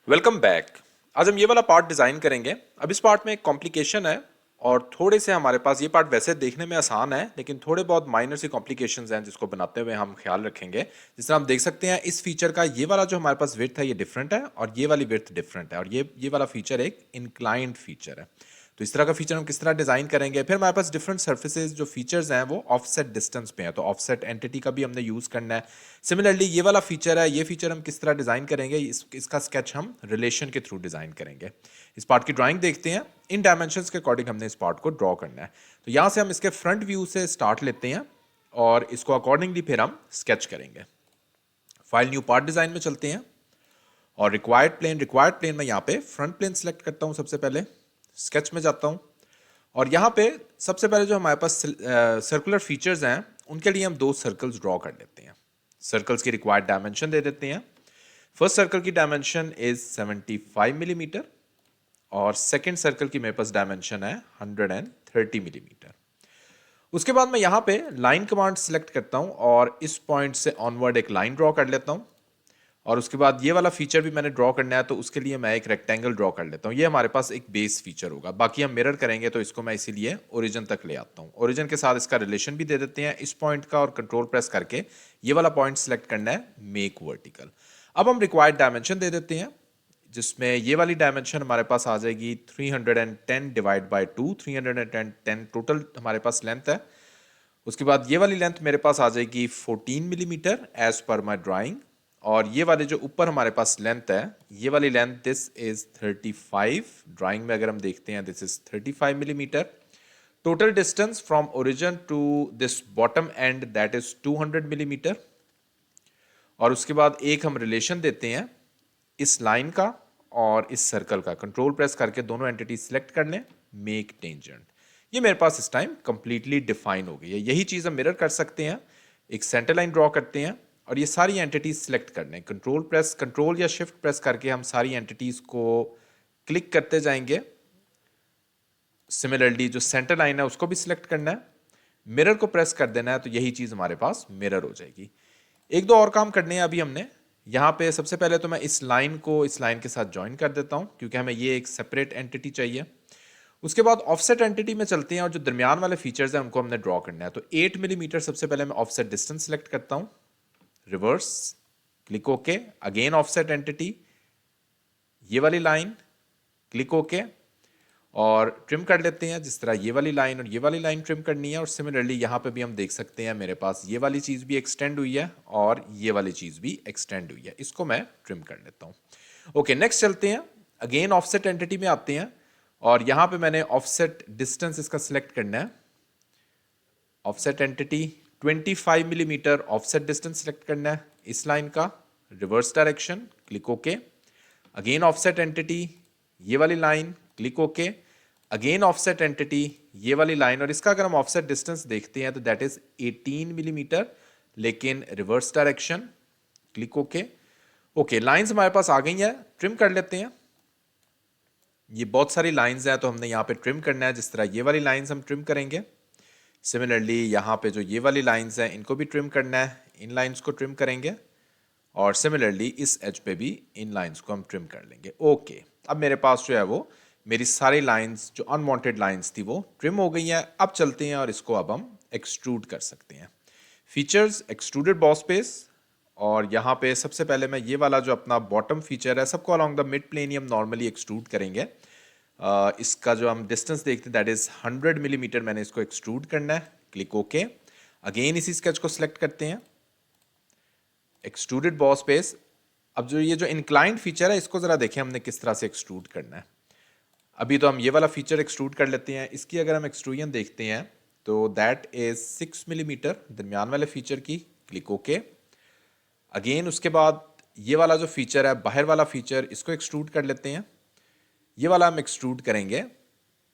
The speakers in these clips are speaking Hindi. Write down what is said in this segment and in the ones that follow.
Welcome back. आज हम ये वाला पार्ट डिज़ाइन करेंगे। अब इस पार्ट में एक कॉम्प्लिकेशन है और थोड़े से हमारे पास ये पार्ट वैसे देखने में आसान है, लेकिन थोड़े बहुत माइनर सी कॉम्प्लिकेशंस हैं जिसको बनाते हुए हम ख्याल रखेंगे। जिस तरह हम देख सकते हैं इस फीचर का ये वाला जो हमारे पास विड्थ है ये डिफरेंट है और ये वाली विड्थ डिफरेंट है और ये वाला फीचर एक इंक्लाइंड फीचर है। तो इस तरह का फीचर हम किस तरह डिज़ाइन करेंगे। फिर हमारे पास डिफरेंट सर्फेसेज जो फीचर्स हैं वो ऑफसेट डिस्टेंस पे हैं, तो ऑफसेट एंटिटी का भी हमने यूज़ करना है। सिमिलरली ये वाला फीचर है, ये फीचर हम किस तरह डिज़ाइन करेंगे, इसका स्केच हम रिलेशन के थ्रू डिज़ाइन करेंगे। इस पार्ट की ड्राइंग देखते हैं। इन डायमेंशंस के अकॉर्डिंग हमने इस पार्ट को ड्रॉ करना है। तो यहाँ से हम इसके फ्रंट व्यू से स्टार्ट लेते हैं और इसको अकॉर्डिंगली फिर हम स्केच करेंगे। फाइल न्यू पार्ट डिज़ाइन में चलते हैं और रिक्वायर्ड प्लेन में यहाँ पे फ्रंट प्लेन सेलेक्ट करता हूँ। सबसे पहले स्केच में जाता हूँ और यहाँ पे सबसे पहले जो हमारे पास सर्कुलर फीचर्स हैं उनके लिए हम दो सर्कल्स ड्रॉ कर लेते हैं। सर्कल्स की रिक्वायर्ड डायमेंशन दे देते हैं। फर्स्ट सर्कल की डायमेंशन इज 75 मिलीमीटर और सेकंड सर्कल की मेरे पास डायमेंशन है 130 मिलीमीटर। उसके बाद मैं यहाँ पे लाइन कमांड सेलेक्ट करता हूँ और इस पॉइंट से ऑनवर्ड एक लाइन ड्रॉ कर लेता हूँ और उसके बाद ये वाला फीचर भी मैंने ड्रॉ करना है, तो उसके लिए मैं एक रेक्टेंगल ड्रॉ कर लेता हूँ। ये हमारे पास एक बेस फीचर होगा, बाकी हम मिरर करेंगे तो इसको मैं इसीलिए ओरिजिन तक ले आता हूँ। ओरिजिन के साथ इसका रिलेशन भी दे देते हैं इस पॉइंट का और कंट्रोल प्रेस करके ये वाला पॉइंट सेलेक्ट करना है मेक वर्टिकल। अब हम रिक्वायर्ड डायमेंशन दे देते हैं जिसमें ये वाली डायमेंशन हमारे पास आ जाएगी 310 डिवाइड बाई 2। 310 टोटल हमारे पास लेंथ है। उसके बाद ये वाली लेंथ मेरे पास आ जाएगी 14 मिलीमीटर एज पर माई ड्राइंग और ये वाले जो ऊपर हमारे पास लेंथ है ये वाली लेंथ दिस इज 35। ड्राइंग में अगर हम देखते हैं this is 35 millimetre. Total distance from origin to this bottom end that is 200 millimetre. और उसके बाद एक हम रिलेशन देते हैं इस लाइन का और इस सर्कल का। कंट्रोल प्रेस करके दोनों एंटिटी सिलेक्ट कर लें, मेक टेंजेंट। ये मेरे पास इस टाइम कंप्लीटली डिफाइन हो गई है। यही चीज़ हम मिरर कर सकते हैं। एक सेंटर लाइन ड्रॉ करते हैं और ये सारी एंटिटीज सिलेक्ट कर लें। कंट्रोल या शिफ्ट प्रेस करके हम सारी एंटिटीज को क्लिक करते जाएंगे। सिमिलरली जो सेंटर लाइन है उसको भी सिलेक्ट करना है, मिरर को प्रेस कर देना है, तो यही चीज़ हमारे पास मिरर हो जाएगी। एक दो और काम करने हैं अभी हमने। यहाँ पे सबसे पहले तो मैं इस लाइन को इस लाइन के साथ ज्वाइन कर देता हूँ क्योंकि हमें ये एक सेपरेट एंटिटी चाहिए। उसके बाद ऑफसेट एंटिटी में चलते हैं और जो दरमियान वाले फीचर्स हैं उनको हमने ड्रॉ करना है। तो 8 मिलीमीटर सबसे पहले मैं ऑफसेट डिस्टेंस सेलेक्ट करता हूँ, reverse, click okay, again offset entity, ये वाली लाइन, क्लिक ओके और ट्रिम कर लेते हैं। जिस तरह ये वाली लाइन और ये वाली लाइन ट्रिम करनी है और सिमिलरली यहाँ पे भी हम देख सकते हैं मेरे पास ये वाली चीज़ भी एक्सटेंड हुई है और ये वाली चीज़ भी एक्सटेंड हुई है। इसको मैं ट्रिम कर लेता हूँ। ओके, नेक्स्ट चलते हैं। अगेन ऑफसेट एंटिटी में आते हैं और यहाँ पे मैंने ऑफसेट डिस्टेंस इसका सिलेक्ट करना है। Offset entity 25 millimetre offset distance select करना है इस लाइन का, reverse direction, click okay. Again offset entity, ये वाली line, click okay. Again offset entity, ये वाली लाइन और इसका अगर हम ऑफसेट डिस्टेंस देखते हैं तो दैट इज 18 मिलीमीटर, लेकिन reverse direction, click okay. Okay, lines हमारे पास आ गई हैं, ट्रिम कर लेते हैं। ये बहुत सारी लाइंस हैं तो हमने यहाँ पे ट्रिम करना है। जिस तरह ये वाली लाइंस हम ट्रिम करेंगे, सिमिलरली यहाँ पे जो ये वाली लाइंस हैं इनको भी ट्रिम करना है। इन लाइंस को ट्रिम करेंगे और सिमिलरली इस एज पे भी इन लाइंस को हम ट्रिम कर लेंगे। ओके, अब मेरे पास जो है वो मेरी सारी लाइंस जो अनवांटेड लाइंस थी वो ट्रिम हो गई हैं। अब चलते हैं और इसको अब हम एक्सट्रूड कर सकते हैं। फीचर्स, एक्सट्रूडेड बॉस बेस, और यहाँ पे सबसे पहले मैं ये वाला जो अपना बॉटम फीचर है सबको अलॉन्ग द मिड प्लेन ही हम नॉर्मली एक्सट्रूड करेंगे। इसका जो हम डिस्टेंस देखते हैं दैट इज 100 मिलीमीटर, मैंने इसको एक्सट्रूड करना है, क्लिक ओके। अगेन इसी स्केच को सिलेक्ट करते हैं, एक्सट्रूडेड बॉस बेस। अब जो ये जो इंक्लाइंड फीचर है इसको जरा देखें हमने किस तरह से एक्सट्रूड करना है। अभी तो हम ये वाला फीचर एक्सट्रूड कर लेते हैं। इसकी अगर हम एक्सट्रूजन देखते हैं तो दैट इज 6 मिलीमीटर दरमियान वाले फीचर की, क्लिक ओके। अगेन उसके बाद ये वाला जो फीचर है बाहर वाला फीचर, इसको एक्सट्रूड कर लेते हैं। ये वाला हम एक्सट्रूड करेंगे,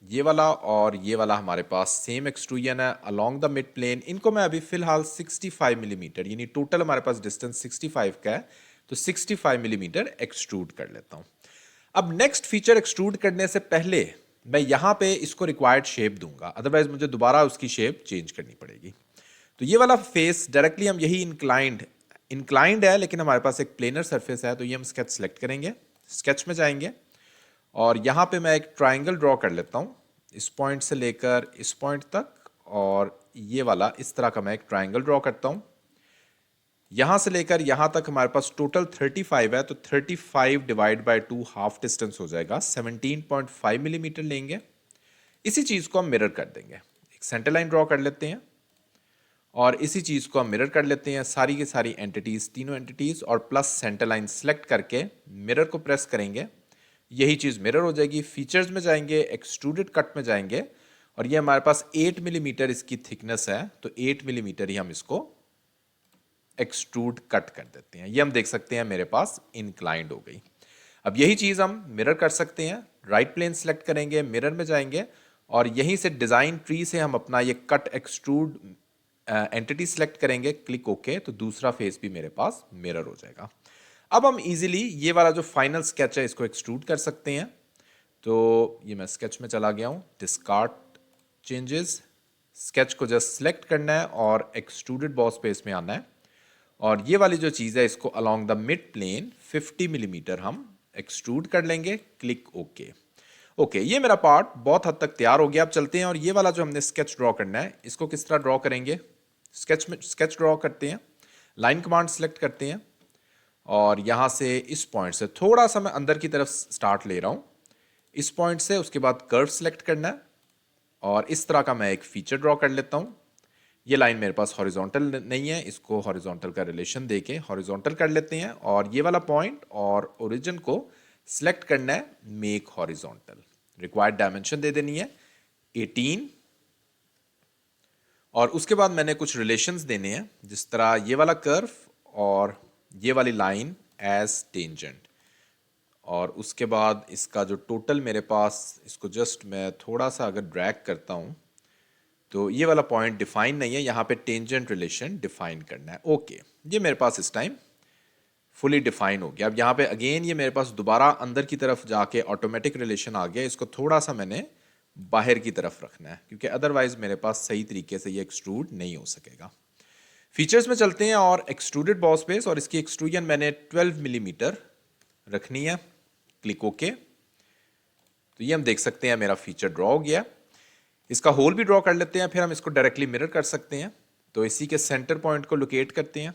ये वाला और ये वाला हमारे पास सेम एक्सट्रूजन है अलोंग द मिड प्लेन। इनको मैं अभी फिलहाल 65 मिलीमीटर, यानी टोटल हमारे पास डिस्टेंस 65 का है, तो 65 मिलीमीटर एक्सट्रूड कर लेता हूँ। अब नेक्स्ट फीचर एक्सट्रूड करने से पहले मैं यहाँ पे इसको रिक्वायर्ड शेप दूंगा, अदरवाइज मुझे दोबारा उसकी शेप चेंज करनी पड़ेगी। तो ये वाला फेस डायरेक्टली हम यही इंक्लाइंड है, लेकिन हमारे पास एक प्लेनर सरफेस है, तो ये हम स्केच सेलेक्ट करेंगे स्केच में जाएंगे और यहाँ पे मैं एक ट्राइंगल ड्रॉ कर लेता हूँ, इस पॉइंट से लेकर इस पॉइंट तक, और ये वाला इस तरह का मैं एक ट्राइंगल ड्रॉ करता हूँ। यहाँ से लेकर यहाँ तक हमारे पास टोटल 35 है, तो 35 डिवाइड बाय 2 हाफ डिस्टेंस हो जाएगा, 17.5 मिलीमीटर लेंगे। इसी चीज़ को हम मिरर कर देंगे, एक सेंटर लाइन ड्रॉ कर लेते हैं और इसी चीज़ को हम मिरर कर लेते हैं, सारी की सारी एंटिटीज़, तीनों एंटिटीज़, और प्लस सेंटर लाइन सेलेक्ट करके मिरर को प्रेस करेंगे, यही चीज़ मिरर हो जाएगी। फीचर्स में जाएंगे, एक्सट्रूडेड कट में जाएंगे, और ये हमारे पास 8 मिलीमीटर इसकी थिकनेस है, तो 8 मिलीमीटर ही हम इसको एक्सट्रूड कट कर देते हैं। ये हम देख सकते हैं मेरे पास इंक्लाइंड हो गई। अब यही चीज़ हम मिरर कर सकते हैं, राइट प्लेन सेलेक्ट करेंगे, मिरर में जाएंगे और यहीं से डिज़ाइन ट्री से हम अपना ये कट एक्सट्रूड एंटिटी सेलेक्ट करेंगे, क्लिक ओके, तो दूसरा फेस भी मेरे पास मिरर हो जाएगा। अब हम इजीली ये वाला जो फाइनल स्केच है इसको एक्सट्रूड कर सकते हैं। तो ये मैं स्केच में चला गया हूँ, डिस्कार्ड चेंजेस, स्केच को जस्ट सेलेक्ट करना है और एक्सट्रूडेड बॉस पेस में आना है, और ये वाली जो चीज़ है इसको along the mid plane 50 millimetre हम एक्सट्रूड कर लेंगे, क्लिक ओके। ओके, ये मेरा पार्ट बहुत हद तक तैयार हो गया। अब चलते हैं और ये वाला जो हमने स्केच ड्रॉ करना है इसको किस तरह ड्रॉ करेंगे। स्केच ड्रॉ करते हैं, लाइन कमांड सेलेक्ट करते हैं और यहाँ से इस पॉइंट से थोड़ा सा मैं अंदर की तरफ स्टार्ट ले रहा हूँ, इस पॉइंट से, उसके बाद कर्व सेलेक्ट करना है और इस तरह का मैं एक फीचर ड्रॉ कर लेता हूँ। ये लाइन मेरे पास हॉरिजॉन्टल नहीं है, इसको हॉरिजॉन्टल का रिलेशन देके हॉरिजॉन्टल कर लेते हैं और ये वाला पॉइंट और ओरिजिन को सिलेक्ट करना है, मेक हॉरिजॉन्टल। रिक्वायर्ड डायमेंशन दे देनी है 18 और उसके बाद मैंने कुछ रिलेशंस देने हैं, जिस तरह ये वाला कर्व और ये वाली लाइन एज टेंजेंट, और उसके बाद इसका जो टोटल मेरे पास, इसको जस्ट मैं थोड़ा सा अगर ड्रैग करता हूँ तो ये वाला पॉइंट डिफाइन नहीं है, यहाँ पे टेंजेंट रिलेशन डिफाइन करना है। ओके, ये मेरे पास इस टाइम फुली डिफाइन हो गया। अब यहाँ पे अगेन ये मेरे पास दोबारा अंदर की तरफ जाके ऑटोमेटिक रिलेशन आ गया, इसको थोड़ा सा मैंने बाहर की तरफ रखना है क्योंकि अदरवाइज मेरे पास सही तरीके से ये एक्सट्रूड नहीं हो सकेगा। फीचर्स में चलते हैं और एक्सट्रूडेड बॉस बेस, और इसकी एक्सट्रूजन मैंने 12 मिलीमीटर रखनी है, क्लिक ओके। तो ये हम देख सकते हैं मेरा फीचर ड्रॉ हो गया। इसका होल भी ड्रॉ कर लेते हैं, फिर हम इसको डायरेक्टली मिरर कर सकते हैं। तो इसी के सेंटर पॉइंट को लोकेट करते हैं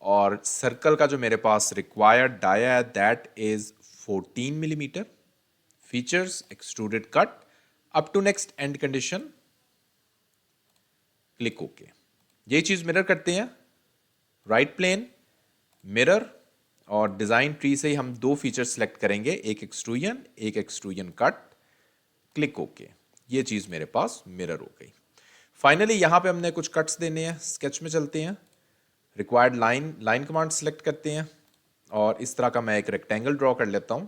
और सर्कल का जो मेरे पास रिक्वायर्ड डाया है that is 14 millimetre. Features, extruded cut, up to next end condition, click okay. यही चीज मिरर करते हैं, राइट प्लेन, मिरर, और डिजाइन ट्री से ही हम दो फीचर सेलेक्ट करेंगे, एक एक्सट्रूजन कट, क्लिक ओके। ये चीज मेरे पास मिरर हो गई। फाइनली यहां पे हमने कुछ कट्स देने हैं, स्केच में चलते हैं, रिक्वायर्ड लाइन कमांड सेलेक्ट करते हैं और इस तरह का मैं एक रेक्टेंगल ड्रॉ कर लेता हूं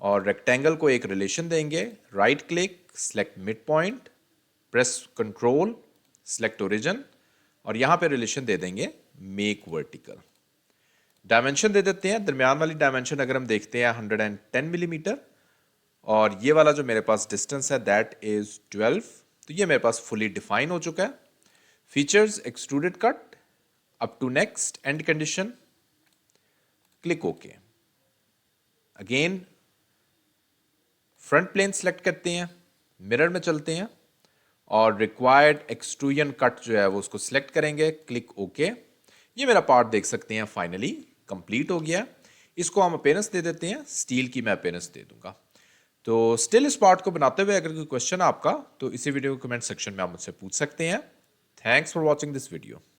और रेक्टेंगल को एक रिलेशन देंगे, right click, select mid point, press control, select origin, और यहां पे रिलेशन दे देंगे मेक वर्टिकल। डायमेंशन दे देते हैं, दरमियान वाली डायमेंशन अगर हम देखते हैं 110 मिलीमीटर, और ये वाला जो मेरे पास डिस्टेंस है दैट इज 12। तो ये मेरे पास फुली डिफाइन हो चुका है। Features, extruded cut, up to next end condition, click okay. Again front plane select करते हैं, मिरर में चलते हैं और रिक्वायर्ड एक्सट्रूजन कट जो है वो उसको सिलेक्ट करेंगे, क्लिक ओके। ये मेरा पार्ट देख सकते हैं फाइनली कंप्लीट हो गया। इसको हम अपीयरेंस दे देते हैं, स्टील की मैं अपीयरेंस दे दूंगा। तो स्टिल इस पार्ट को बनाते हुए अगर कोई क्वेश्चन है आपका तो इसी वीडियो को कमेंट सेक्शन में आप मुझसे पूछ सकते हैं। Thanks for watching this video.